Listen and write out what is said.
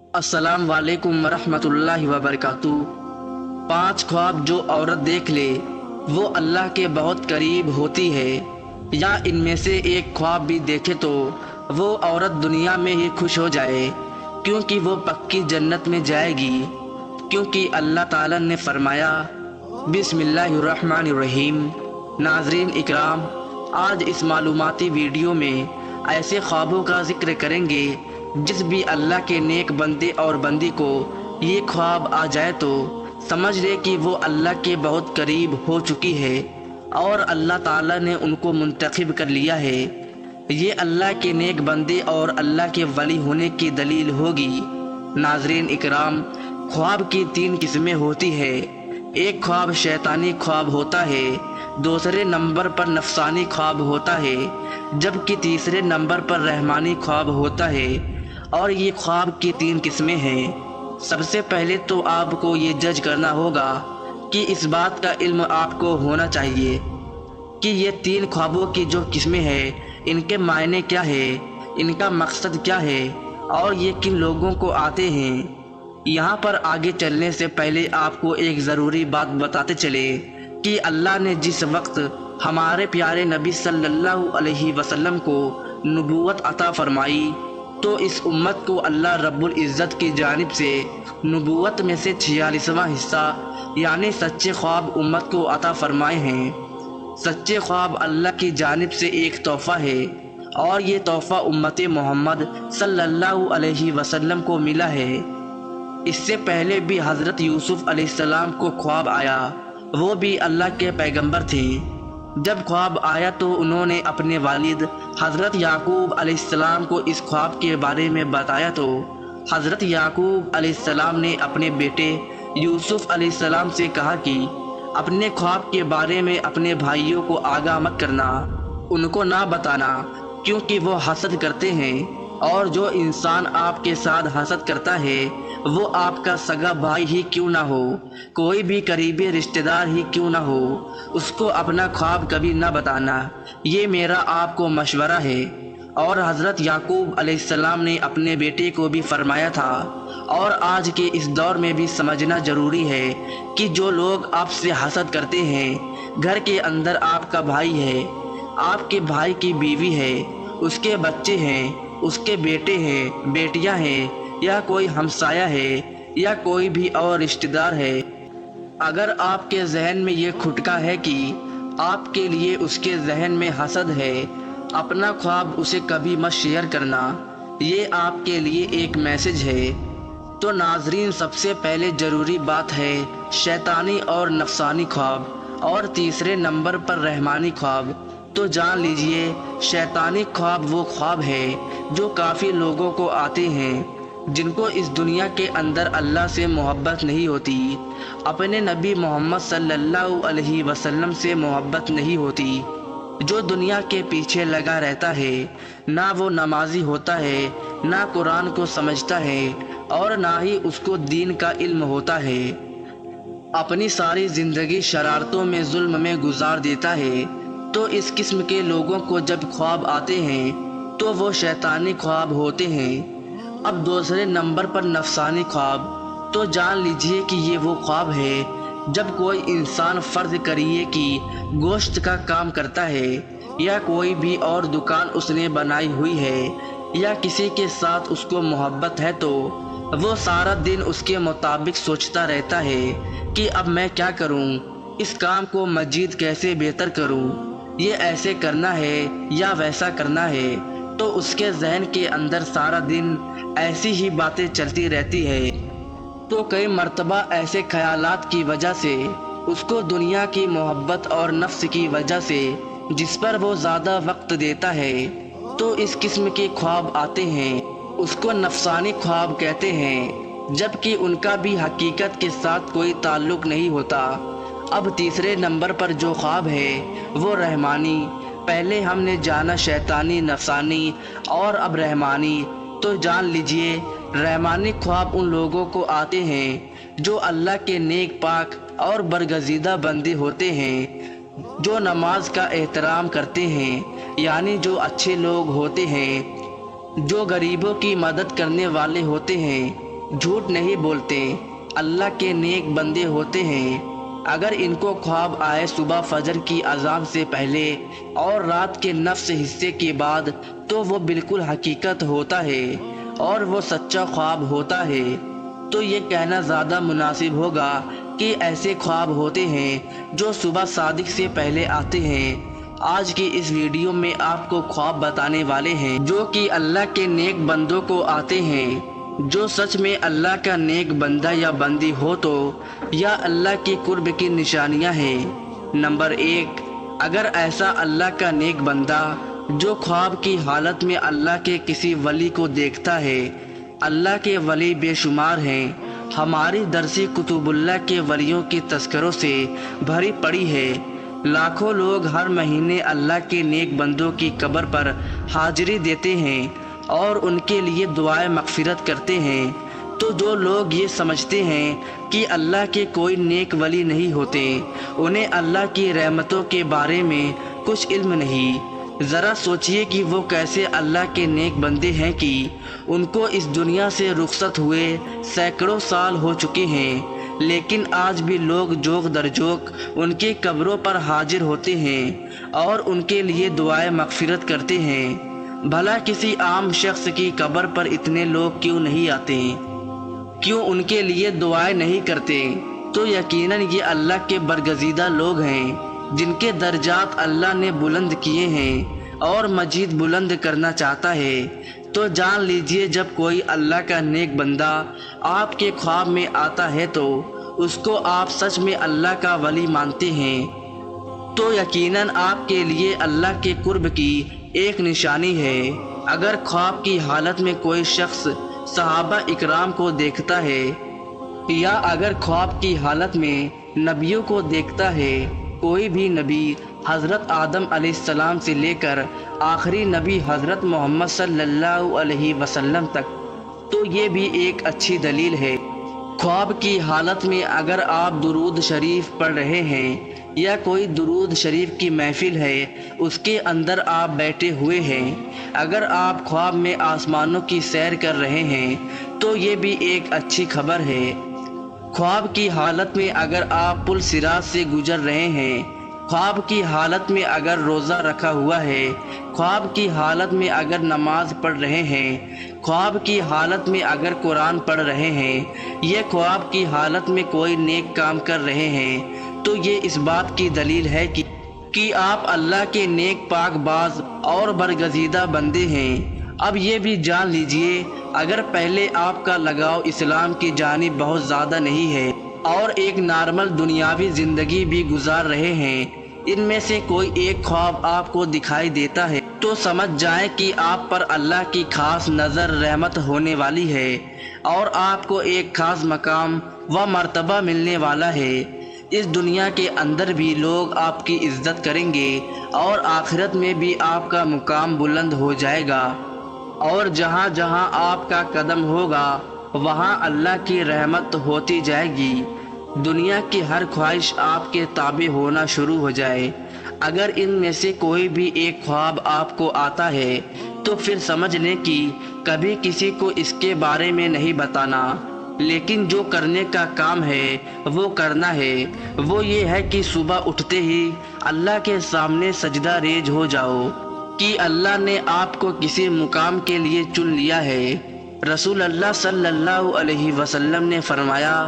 अस्सलाम वालेकुम रहमतुल्लाहि व बरकातहू। 5 ख्वाब जो औरत देख ले वो अल्लाह के बहुत करीब होती है, या इनमें से एक ख्वाब भी देखे तो वो औरत दुनिया में ही खुश हो जाए, क्योंकि वो पक्की जन्नत में जाएगी। क्योंकि अल्लाह ताला ने फरमाया, बिस्मिल्लाहिर्रहमानिर्रहीम। नाजरीन इकराम, आज इस मालूमाती वीडियो में ऐसे ख्वाबों का जिक्र करेंगे जिस भी अल्लाह के नेक बंदे और बंदी को ये ख्वाब आ जाए तो समझ ले कि वो अल्लाह के बहुत करीब हो चुकी है और अल्लाह ताला ने उनको मुंतखब कर लिया है। ये अल्लाह के नेक बंदे और अल्लाह के वली होने की दलील होगी। नाजरीन इकराम, ख्वाब की 3 किस्में होती है। एक ख्वाब शैतानी ख्वाब होता है, दूसरे नंबर पर नफसानी ख्वाब होता है, जबकि तीसरे नंबर पर रहमानी ख्वाब होता है। और ये ख्वाब की 3 किस्में हैं। सबसे पहले तो आपको ये जज करना होगा कि इस बात का इल्म आपको होना चाहिए कि ये 3 ख्वाबों की जो किस्में हैं इनके मायने क्या है, इनका मकसद क्या है और ये किन लोगों को आते हैं। यहाँ पर आगे चलने से पहले आपको एक ज़रूरी बात बताते चले कि अल्लाह ने जिस वक्त हमारे प्यारे नबी सल्लल्लाहु अलैहि वसल्लम को नबूवत अता फरमाई तो इस उम्मत को अल्लाह रब्बुल इज़्ज़त की जानिब से नबूवत में से 46वां हिस्सा यानी सच्चे ख्वाब उम्मत को अता फरमाए हैं। सच्चे ख्वाब अल्लाह की जानिब से एक तोहफ़ा है और ये तोहफ़ा उम्मत मोहम्मद सल्लल्लाहु अलैहि वसल्लम को मिला है। इससे पहले भी हज़रत यूसुफ अलैहिस्सलाम को ख्वाब आया, वो भी अल्लाह के पैगंबर थे। जब ख्वाब आया तो उन्होंने अपने वालिद हज़रत याकूब अलैहिस्सलाम को इस ख्वाब के बारे में बताया तो हज़रत याकूब अलैहिस्सलाम ने अपने बेटे यूसुफ अलैहिस्सलाम से कहा कि अपने ख्वाब के बारे में अपने भाइयों को आगाह मत करना, उनको ना बताना, क्योंकि वो हसद करते हैं और जो इंसान आपके साथ हसद करता है वो आपका सगा भाई ही क्यों ना हो, कोई भी करीबी रिश्तेदार ही क्यों ना हो, उसको अपना ख्वाब कभी ना बताना। ये मेरा आपको मशवरा है। और हज़रत याकूब अलैहिस्सलाम ने अपने बेटे को भी फरमाया था। और आज के इस दौर में भी समझना ज़रूरी है कि जो लोग आपसे हसद करते हैं, घर के अंदर आपका भाई है, आपके भाई की बीवी है, उसके बच्चे हैं, उसके बेटे हैं, बेटियां हैं, या कोई हमसाया है या कोई भी और रिश्तेदार है, अगर आपके जहन में ये खुटका है कि आपके लिए उसके जहन में हसद है, अपना ख्वाब उसे कभी मत शेयर करना। ये आपके लिए एक मैसेज है। तो नाजरीन, सबसे पहले ज़रूरी बात है शैतानी और नफसानी ख्वाब और तीसरे नंबर पर रहमानी ख्वाब। तो जान लीजिए, शैतानी ख्वाब वो ख्वाब है जो काफ़ी लोगों को आते हैं जिनको इस दुनिया के अंदर अल्लाह से मोहब्बत नहीं होती, अपने नबी मोहम्मद सल्लल्लाहु अलैहि वसल्लम से मोहब्बत नहीं होती, जो दुनिया के पीछे लगा रहता है, ना वो नमाजी होता है, ना कुरान को समझता है और ना ही उसको दीन का इल्म होता है, अपनी सारी ज़िंदगी शरारतों में जुल्म में गुजार देता है। तो इस किस्म के लोगों को जब ख्वाब आते हैं तो वो शैतानी ख्वाब होते हैं। अब दूसरे नंबर पर नफसानी ख्वाब, तो जान लीजिए कि ये वो ख्वाब है जब कोई इंसान फ़र्ज़ करिए कि गोश्त का काम करता है या कोई भी और दुकान उसने बनाई हुई है या किसी के साथ उसको मोहब्बत है तो वो सारा दिन उसके मुताबिक सोचता रहता है कि अब मैं क्या करूं, इस काम को मज़ीद कैसे बेहतर करूं, ये ऐसे करना है या वैसा करना है। तो उसके जहन के अंदर सारा दिन ऐसी ही बातें चलती रहती है। तो कई मर्तबा ऐसे ख्यालात की वजह से उसको दुनिया की मोहब्बत और नफ्स की वजह से जिस पर वो ज़्यादा वक्त देता है तो इस किस्म के ख्वाब आते हैं, उसको नफसानी ख्वाब कहते हैं, जबकि उनका भी हकीकत के साथ कोई ताल्लुक़ नहीं होता। अब तीसरे नंबर पर जो ख्वाब है वो रहमानी। पहले हमने जाना शैतानी, नफसानी और अब रहमानी। तो जान लीजिए, रहमानी ख्वाब उन लोगों को आते हैं जो अल्लाह के नेक पाक और बरगज़ीदा बंदे होते हैं, जो नमाज का एहतराम करते हैं, यानी जो अच्छे लोग होते हैं, जो गरीबों की मदद करने वाले होते हैं, جھوٹ نہیں بولتے، اللہ کے نیک بندے ہوتے ہیں۔ اگر ان کو خواب آئے صبح فجر کی اذان سے پہلے اور رات کے نصف حصے کے بعد تو وہ بالکل حقیقت ہوتا ہے اور وہ سچا خواب ہوتا ہے۔ تو یہ کہنا زیادہ مناسب ہوگا کہ ایسے خواب ہوتے ہیں جو صبح صادق سے پہلے آتے ہیں۔ آج کی اس ویڈیو میں آپ کو خواب بتانے والے ہیں جو کہ اللہ کے نیک بندوں کو آتے ہیں۔ جو سچ میں اللہ کا نیک بندہ یا بندی ہو تو یا اللہ کی قرب کی نشانیاں ہیں۔ نمبر 1، اگر ایسا اللہ کا نیک بندہ جو خواب کی حالت میں اللہ کے کسی ولی کو دیکھتا ہے۔ اللہ کے ولی بے شمار ہیں، ہماری درسی کتب اللہ کے ولیوں کی تذکروں سے بھری پڑی ہے۔ لاکھوں لوگ ہر مہینے اللہ کے نیک بندوں کی قبر پر حاضری دیتے ہیں اور ان کے لیے دعائیں مغفرت کرتے ہیں۔ تو جو لوگ یہ سمجھتے ہیں کہ اللہ کے کوئی نیک ولی نہیں ہوتے، انہیں اللہ کی رحمتوں کے بارے میں کچھ علم نہیں۔ ذرا سوچئے کہ وہ کیسے اللہ کے نیک بندے ہیں کہ ان کو اس دنیا سے رخصت ہوئے سینکڑوں سال ہو چکے ہیں، لیکن آج بھی لوگ جوق در جوق ان کی قبروں پر حاضر ہوتے ہیں اور ان کے لیے دعائیں مغفرت کرتے ہیں۔ بھلا کسی عام شخص کی قبر پر اتنے لوگ کیوں نہیں آتے؟ کیوں ان کے لیے دعائیں نہیں کرتے؟ تو یقیناً یہ اللہ کے برگزیدہ لوگ ہیں جن کے درجات اللہ نے بلند کیے ہیں اور مزید بلند کرنا چاہتا ہے۔ تو جان لیجئے جب کوئی اللہ کا نیک بندہ آپ کے خواب میں آتا ہے تو اس کو آپ سچ میں اللہ کا ولی مانتے ہیں۔ تو یقیناً آپ کے لیے اللہ کے قرب کی ایک نشانی ہے۔ اگر خواب کی حالت میں کوئی شخص صحابہ اکرام کو دیکھتا ہے یا اگر خواب کی حالت میں نبیوں کو دیکھتا ہے، کوئی بھی نبی حضرت آدم علیہ السلام سے لے کر آخری نبی حضرت محمد صلی اللہ علیہ وسلم تک، تو یہ بھی ایک اچھی دلیل ہے۔ خواب کی حالت میں اگر آپ درود شریف پڑھ رہے ہیں یا کوئی درود شریف کی محفل ہے اس کے اندر آپ بیٹھے ہوئے ہیں، اگر آپ خواب میں آسمانوں کی سیر کر رہے ہیں تو یہ بھی ایک اچھی خبر ہے۔ خواب کی حالت میں اگر آپ پل صراط سے گزر رہے ہیں، خواب کی حالت میں اگر روزہ رکھا ہوا ہے، خواب کی حالت میں اگر نماز پڑھ رہے ہیں، خواب کی حالت میں اگر قرآن پڑھ رہے ہیں، یہ خواب کی حالت میں کوئی نیک کام کر رہے ہیں، تو یہ اس بات کی دلیل ہے کہ آپ اللہ کے نیک پاک باز اور برگزیدہ بندے ہیں۔ اب یہ بھی جان لیجئے اگر پہلے آپ کا لگاؤ اسلام کی جانب بہت زیادہ نہیں ہے اور ایک نارمل دنیاوی زندگی بھی گزار رہے ہیں، ان میں سے کوئی ایک خواب آپ کو دکھائی دیتا ہے تو سمجھ جائیں کہ آپ پر اللہ کی خاص نظر رحمت ہونے والی ہے اور آپ کو ایک خاص مقام و مرتبہ ملنے والا ہے۔ اس دنیا کے اندر بھی لوگ آپ کی عزت کریں گے اور آخرت میں بھی آپ کا مقام بلند ہو جائے گا، اور جہاں جہاں آپ کا قدم ہوگا وہاں اللہ کی رحمت ہوتی جائے گی۔ دنیا کی ہر خواہش آپ کے تابع ہونا شروع ہو جائے۔ اگر ان میں سے کوئی بھی ایک خواب آپ کو آتا ہے تو پھر سمجھ لیں کہ کبھی کسی کو اس کے بارے میں نہیں بتانا، لیکن جو کرنے کا کام ہے وہ کرنا ہے۔ وہ یہ ہے کہ صبح اٹھتے ہی اللہ کے سامنے سجدہ ریز ہو جاؤ کہ اللہ نے آپ کو کسی مقام کے لیے چن لیا ہے۔ رسول اللہ صلی اللہ علیہ وسلم نے فرمایا،